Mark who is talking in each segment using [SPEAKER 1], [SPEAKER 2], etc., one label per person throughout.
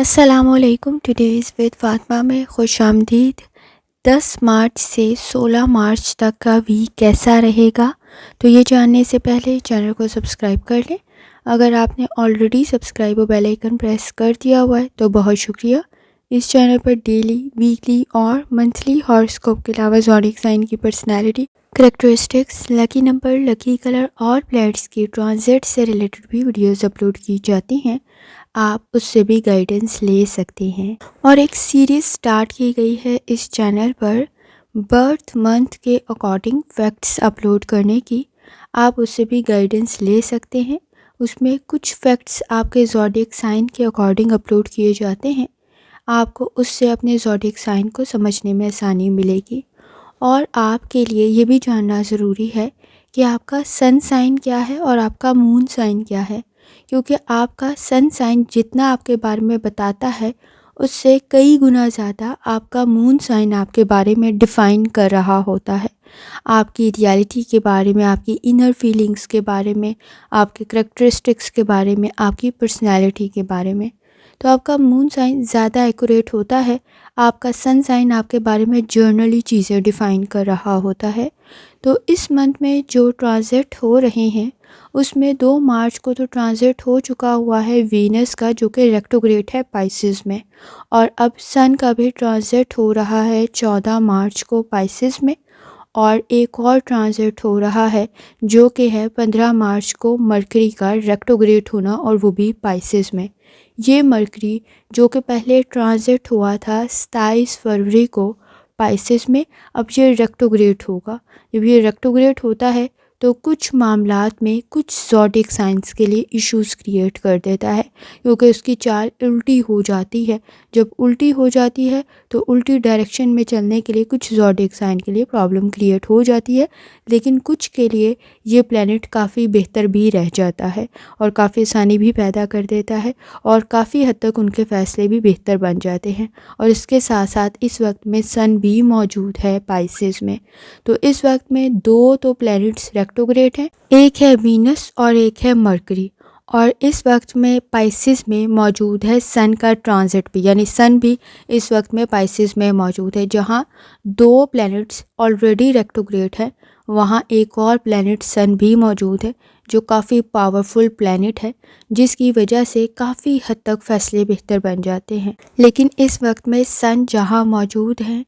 [SPEAKER 1] السلام علیکم. Today's with Fatima میں خوش آمدید. 10 مارچ سے 16 مارچ تک کا ویک کیسا رہے گا؟ تو یہ جاننے سے پہلے چینل کو سبسکرائب کر لیں. اگر آپ نے آلریڈی سبسکرائب و بیل آئیکن پریس کر دیا ہوا ہے تو بہت شکریہ. اس چینل پر ڈیلی، ویکلی اور منتھلی ہاراسکوپ کے علاوہ زوڈیک سائن کی پرسنالٹی، کریکٹرسٹکس، لکی نمبر، لکی کلر اور پلینٹس کی ٹرانزٹ سے ریلیٹڈ بھی ویڈیوز اپلوڈ کی جاتی ہیں. آپ اس سے بھی گائیڈنس لے سکتے ہیں. اور ایک سیریز سٹارٹ کی گئی ہے اس چینل پر برتھ منتھ کے اکارڈنگ فیکٹس اپلوڈ کرنے کی. آپ اس سے بھی گائیڈنس لے سکتے ہیں. اس میں کچھ فیکٹس آپ کے زوڈیک سائن کے اکارڈنگ اپلوڈ کیے جاتے ہیں. آپ کو اس سے اپنے زوڈیک سائن کو سمجھنے میں آسانی ملے گی. اور آپ کے لیے یہ بھی جاننا ضروری ہے کہ آپ کا سن سائن کیا ہے اور آپ کا مون سائن کیا ہے، کیونکہ آپ کا سن سائن جتنا آپ کے بارے میں بتاتا ہے اس سے کئی گنا زیادہ آپ کا مون سائن آپ کے بارے میں ڈیفائن کر رہا ہوتا ہے. آپ کی ریالٹی کے بارے میں، آپ کی انر فیلنگز کے بارے میں، آپ کے کریکٹرسٹکس کے بارے میں، آپ کی پرسنالٹی کے بارے میں. تو آپ کا مون سائن زیادہ ایکوریٹ ہوتا ہے. آپ کا سن سائن آپ کے بارے میں جرنلی چیزیں ڈیفائن کر رہا ہوتا ہے. تو اس منتھ میں جو ٹرانزٹ ہو رہے ہیں اس میں 2 مارچ کو تو ٹرانزٹ ہو چکا ہوا ہے وینس کا، جو کہ ریٹروگریڈ ہے پائسز میں، اور اب سن کا بھی ٹرانزٹ ہو رہا ہے 14 مارچ کو پائسز میں. اور ایک اور ٹرانزٹ ہو رہا ہے جو کہ ہے 15 مارچ کو مرکری کا ریٹروگریڈ ہونا، اور وہ بھی پائسز میں. یہ مرکری جو کہ پہلے ٹرانزٹ ہوا تھا 27 فروری کو پائسز میں، اب یہ ریٹروگریڈ ہوگا. جب یہ ریٹروگریڈ ہوتا ہے تو کچھ معاملات میں کچھ زوڈیک سائنس کے لیے ایشوز کریٹ کر دیتا ہے، کیونکہ اس کی چال الٹی ہو جاتی ہے. جب الٹی ہو جاتی ہے تو الٹی ڈائریکشن میں چلنے کے لیے کچھ زوڈیک سائن کے لیے پرابلم کریٹ ہو جاتی ہے، لیکن کچھ کے لیے یہ پلینٹ کافی بہتر بھی رہ جاتا ہے اور کافی آسانی بھی پیدا کر دیتا ہے، اور کافی حد تک ان کے فیصلے بھی بہتر بن جاتے ہیں. اور اس کے ساتھ ساتھ اس وقت میں سن بھی موجود ہے پائسز میں. تو اس وقت میں 2 تو پلینٹس ریٹروگریڈ ہیں، ایک ہے وینس اور ایک ہے مرکری. اور اس وقت میں پائسز میں موجود ہے سن کا ٹرانزٹ بھی، یعنی سن بھی اس وقت میں پائسز میں موجود ہے. جہاں 2 پلینٹس آلریڈی ریٹروگریڈ ہے، وہاں ایک اور پلینٹ سن بھی موجود ہے جو کافی پاورفل پلینٹ ہے، جس کی وجہ سے کافی حد تک فیصلے بہتر بن جاتے ہیں. لیکن اس وقت میں سن جہاں موجود ہیں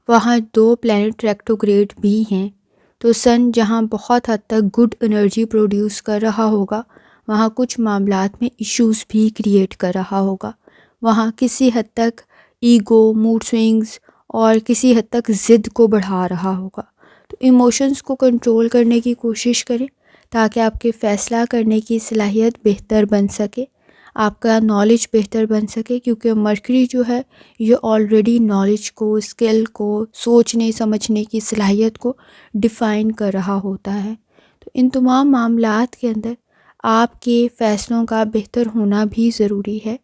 [SPEAKER 1] وہاں 2 پلینٹ ریٹروگریڈ بھی ہیں. تو سن جہاں بہت حد تک گڈ انرجی پروڈیوس کر رہا ہوگا، وہاں کچھ معاملات میں ایشوز بھی کریٹ کر رہا ہوگا. وہاں کسی حد تک ایگو، موڈ سوئنگز اور کسی حد تک ضد کو بڑھا رہا ہوگا. تو ایموشنز کو کنٹرول کرنے کی کوشش کریں تاکہ آپ کے فیصلہ کرنے کی صلاحیت بہتر بن سکے، آپ کا نالج بہتر بن سکے، کیونکہ مرکری جو ہے یہ آلریڈی نالج کو، اسکل کو، سوچنے سمجھنے کی صلاحیت کو ڈیفائن کر رہا ہوتا ہے. تو ان تمام معاملات کے اندر آپ کے فیصلوں کا بہتر ہونا بھی ضروری ہے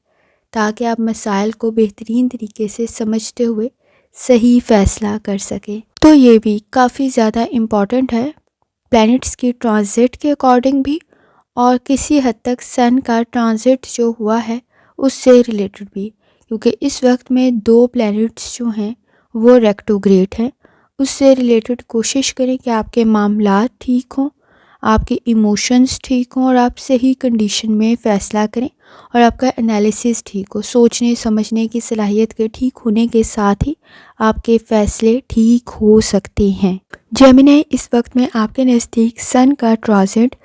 [SPEAKER 1] تاکہ آپ مسائل کو بہترین طریقے سے سمجھتے ہوئے صحیح فیصلہ کر سکیں. تو یہ بھی کافی زیادہ امپورٹنٹ ہے پلینٹس کی ٹرانزٹ کے اکارڈنگ بھی، اور کسی حد تک سن کا ٹرانزٹ جو ہوا ہے اس سے ریلیٹڈ بھی، کیونکہ اس وقت میں 2 پلینٹس جو ہیں وہ ریٹروگریڈ ہیں. اس سے ریلیٹڈ کوشش کریں کہ آپ کے معاملات ٹھیک ہوں، آپ کے ایموشنز ٹھیک ہوں، اور آپ صحیح کنڈیشن میں فیصلہ کریں، اور آپ کا انالیسس ٹھیک ہو. سوچنے سمجھنے کی صلاحیت کے ٹھیک ہونے کے ساتھ ہی آپ کے فیصلے ٹھیک ہو سکتے ہیں. جیمنی، اس وقت میں آپ کے نزدیک سن کا ٹرانزٹ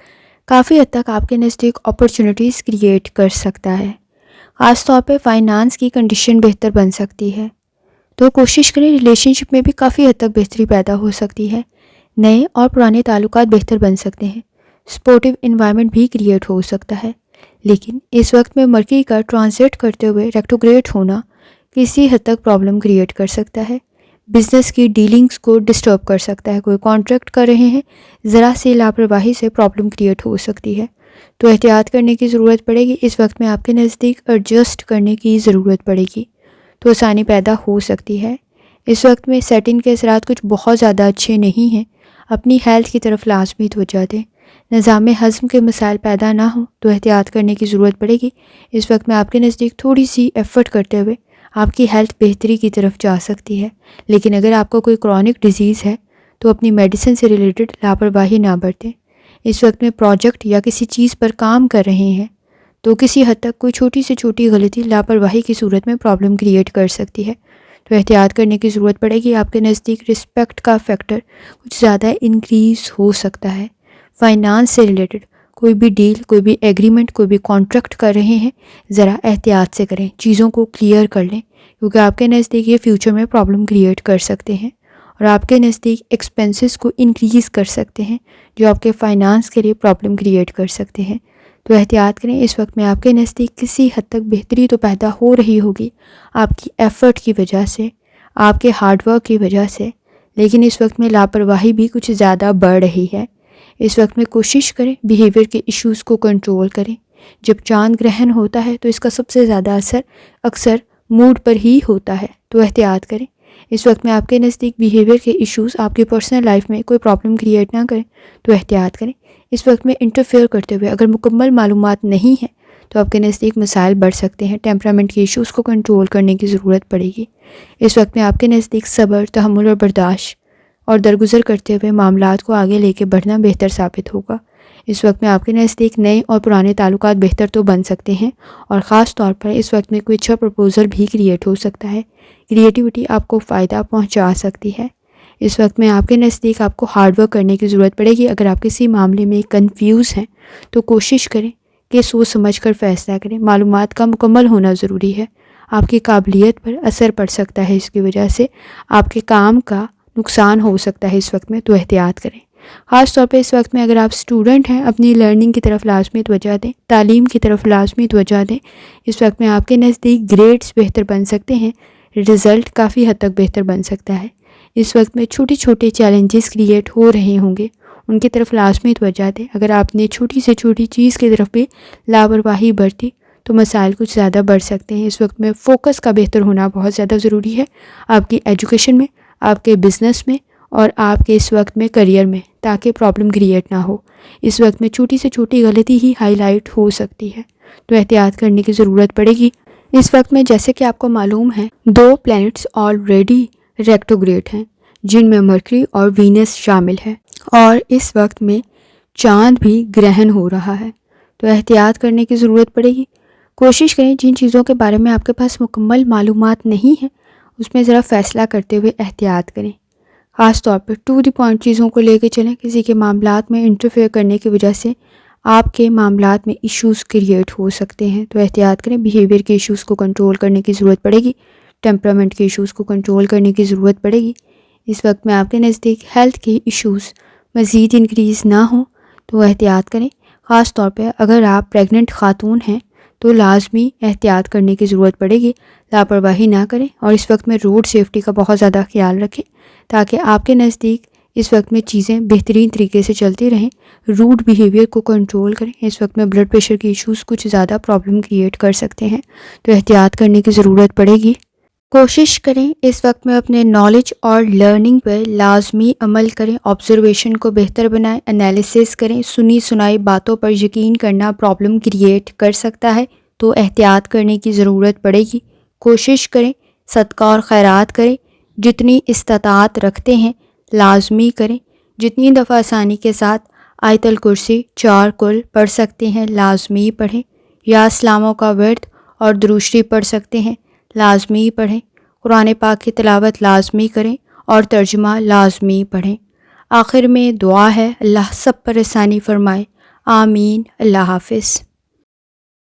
[SPEAKER 1] کافی حد تک آپ کے نزدیک اپرچونٹیز کریٹ کر سکتا ہے. خاص طور پہ فائنانس کی کنڈیشن بہتر بن سکتی ہے. تو کوشش کریں، ریلیشن شپ میں بھی کافی حد تک بہتری پیدا ہو سکتی ہے. نئے اور پرانے تعلقات بہتر بن سکتے ہیں. سپورٹیو انوائرمنٹ بھی کریٹ ہو سکتا ہے. لیکن اس وقت میں مرکری کا ٹرانزٹ کرتے ہوئے ریٹروگریڈ ہونا کسی حد تک پرابلم کریٹ کر سکتا ہے. بزنس کی ڈیلنگز کو ڈسٹرب کر سکتا ہے. کوئی کانٹریکٹ کر رہے ہیں، ذرا سی لاپرواہی سے پرابلم کریٹ ہو سکتی ہے. تو احتیاط کرنے کی ضرورت پڑے گی. اس وقت میں آپ کے نزدیک ایڈجسٹ کرنے کی ضرورت پڑے گی تو آسانی پیدا ہو سکتی ہے. اس وقت میں سیٹنگ کے اثرات کچھ بہت زیادہ اچھے نہیں ہیں. اپنی ہیلتھ کی طرف لازمی توجہ دیں. نظام ہضم کے مسائل پیدا نہ ہوں تو احتیاط کرنے کی ضرورت پڑے گی۔ اس وقت میں آپ کے نزدیک تھوڑی سی ایفرٹ کرتے ہوئے آپ کی ہیلتھ بہتری کی طرف جا سکتی ہے، لیکن اگر آپ کو کوئی کرونک ڈیزیز ہے تو اپنی میڈیسن سے ریلیٹڈ لاپرواہی نہ برتیں۔ اس وقت میں پروجیکٹ یا کسی چیز پر کام کر رہے ہیں تو کسی حد تک کوئی چھوٹی سے چھوٹی غلطی لاپرواہی کی صورت میں پرابلم کریٹ کر سکتی ہے، تو احتیاط کرنے کی ضرورت پڑے گی۔ آپ کے نزدیک رسپیکٹ کا فیکٹر کچھ زیادہ انکریز ہو سکتا ہے۔ فائنانس سے ریلیٹڈ کوئی بھی ڈیل، کوئی بھی ایگریمنٹ، کوئی بھی کانٹریکٹ کر رہے ہیں، ذرا احتیاط سے کریں، چیزوں کو کلیئر کر لیں، کیونکہ آپ کے نزدیک یہ فیوچر میں پرابلم کریٹ کر سکتے ہیں اور آپ کے نزدیک ایکسپینسز کو انکریز کر سکتے ہیں جو آپ کے فائنانس کے لیے پرابلم کریٹ کر سکتے ہیں، تو احتیاط کریں۔ اس وقت میں آپ کے نزدیک کسی حد تک بہتری تو پیدا ہو رہی ہوگی آپ کی ایفرٹ کی وجہ سے، آپ کے ہارڈ ورک کی وجہ سے، لیکن اس وقت میں لاپرواہی بھی کچھ زیادہ بڑھ رہی ہے۔ اس وقت میں کوشش کریں بیہیویئر کے ایشوز کو کنٹرول کریں۔ جب چاند گرہن ہوتا ہے تو اس کا سب سے زیادہ اثر اکثر موڈ پر ہی ہوتا ہے، تو احتیاط کریں۔ اس وقت میں آپ کے نزدیک بیہیویئر کے ایشوز آپ کی پرسنل لائف میں کوئی پرابلم کریٹ نہ کریں، تو احتیاط کریں۔ اس وقت میں انٹرفیئر کرتے ہوئے اگر مکمل معلومات نہیں ہیں تو آپ کے نزدیک مسائل بڑھ سکتے ہیں، ٹیمپرامنٹ کے ایشوز کو کنٹرول کرنے کی ضرورت پڑے گی۔ اس وقت میں آپ کے نزدیک صبر، تحمل اور برداشت اور درگزر کرتے ہوئے معاملات کو آگے لے کے بڑھنا بہتر ثابت ہوگا۔ اس وقت میں آپ کے نزدیک نئے اور پرانے تعلقات بہتر تو بن سکتے ہیں، اور خاص طور پر اس وقت میں کوئی اچھا پرپوزل بھی کریٹ ہو سکتا ہے۔ کریٹیوٹی آپ کو فائدہ پہنچا سکتی ہے۔ اس وقت میں آپ کے نزدیک آپ کو ہارڈ ورک کرنے کی ضرورت پڑے گی۔ اگر آپ کسی معاملے میں کنفیوز ہیں تو کوشش کریں کہ سوچ سمجھ کر فیصلہ کریں۔ معلومات کا مکمل ہونا ضروری ہے، آپ کی قابلیت پر اثر پڑ سکتا ہے، اس کی وجہ سے آپ کے کام کا نقصان ہو سکتا ہے اس وقت میں، تو احتیاط کریں۔ خاص طور پہ اس وقت میں اگر آپ اسٹوڈنٹ ہیں اپنی لرننگ کی طرف لازمی توجہ دیں، تعلیم کی طرف لازمی توجہ دیں۔ اس وقت میں آپ کے نزدیک گریڈز بہتر بن سکتے ہیں، رزلٹ کافی حد تک بہتر بن سکتا ہے۔ اس وقت میں چھوٹے چھوٹے چیلنجز کریٹ ہو رہے ہوں گے، ان کی طرف لازمی توجہ دیں۔ اگر آپ نے چھوٹی سے چھوٹی چیز کی طرف بھی لاپرواہی برتی تو مسائل کچھ زیادہ بڑھ سکتے ہیں۔ اس وقت میں فوکس کا بہتر ہونا بہت زیادہ ضروری ہے، آپ کی ایجوکیشن میں، آپ کے بزنس میں اور آپ کے اس وقت میں کریئر میں، تاکہ پرابلم کریٹ نہ ہو۔ اس وقت میں چھوٹی سے چھوٹی غلطی ہی ہائی لائٹ ہو سکتی ہے، تو احتیاط کرنے کی ضرورت پڑے گی۔ اس وقت میں جیسے کہ آپ کو معلوم ہے 2 پلینٹس آلریڈی ریٹروگریڈ ہیں، جن میں مرکری اور وینس شامل ہے، اور اس وقت میں چاند بھی گرہن ہو رہا ہے، تو احتیاط کرنے کی ضرورت پڑے گی۔ کوشش کریں جن چیزوں کے بارے میں آپ کے پاس مکمل معلومات نہیں ہیں اس میں ذرا فیصلہ کرتے ہوئے احتیاط کریں۔ خاص طور پر ٹو دی پوائنٹ چیزوں کو لے کے چلیں۔ کسی کے معاملات میں انٹرفیئر کرنے کی وجہ سے آپ کے معاملات میں ایشوز کریٹ ہو سکتے ہیں، تو احتیاط کریں۔ بیہیویئر کے ایشوز کو کنٹرول کرنے کی ضرورت پڑے گی، ٹیمپرامنٹ کے ایشوز کو کنٹرول کرنے کی ضرورت پڑے گی۔ اس وقت میں آپ کے نزدیک ہیلتھ کے ایشوز مزید انکریز نہ ہوں تو احتیاط کریں۔ خاص طور پہ اگر آپ پریگننٹ خاتون ہیں تو لازمی احتیاط کرنے کی ضرورت پڑے گی، لاپرواہی نہ کریں، اور اس وقت میں روڈ سیفٹی کا بہت زیادہ خیال رکھیں تاکہ آپ کے نزدیک اس وقت میں چیزیں بہترین طریقے سے چلتی رہیں۔ روڈ بیہیویئر کو کنٹرول کریں۔ اس وقت میں بلڈ پریشر کے ایشوز کچھ زیادہ پرابلم کریٹ کر سکتے ہیں، تو احتیاط کرنے کی ضرورت پڑے گی۔ کوشش کریں اس وقت میں اپنے نالج اور لرننگ پر لازمی عمل کریں، آبزرویشن کو بہتر بنائیں، انالیسس کریں۔ سنی سنائی باتوں پر یقین کرنا پرابلم کریٹ کر سکتا ہے، تو احتیاط کرنے کی ضرورت پڑے گی۔ کوشش کریں صدقہ اور خیرات کریں، جتنی استطاعت رکھتے ہیں لازمی کریں۔ جتنی دفعہ آسانی کے ساتھ آیت الکرسی 4 کل پڑھ سکتے ہیں لازمی پڑھیں، یا اسلاموں کا ورد اور درود شریف پڑھ سکتے ہیں لازمی پڑھیں۔ قرآن پاک کی تلاوت لازمی کریں اور ترجمہ لازمی پڑھیں۔ آخر میں دعا ہے، اللہ سب پر آسانی فرمائے، آمین۔ اللہ حافظ۔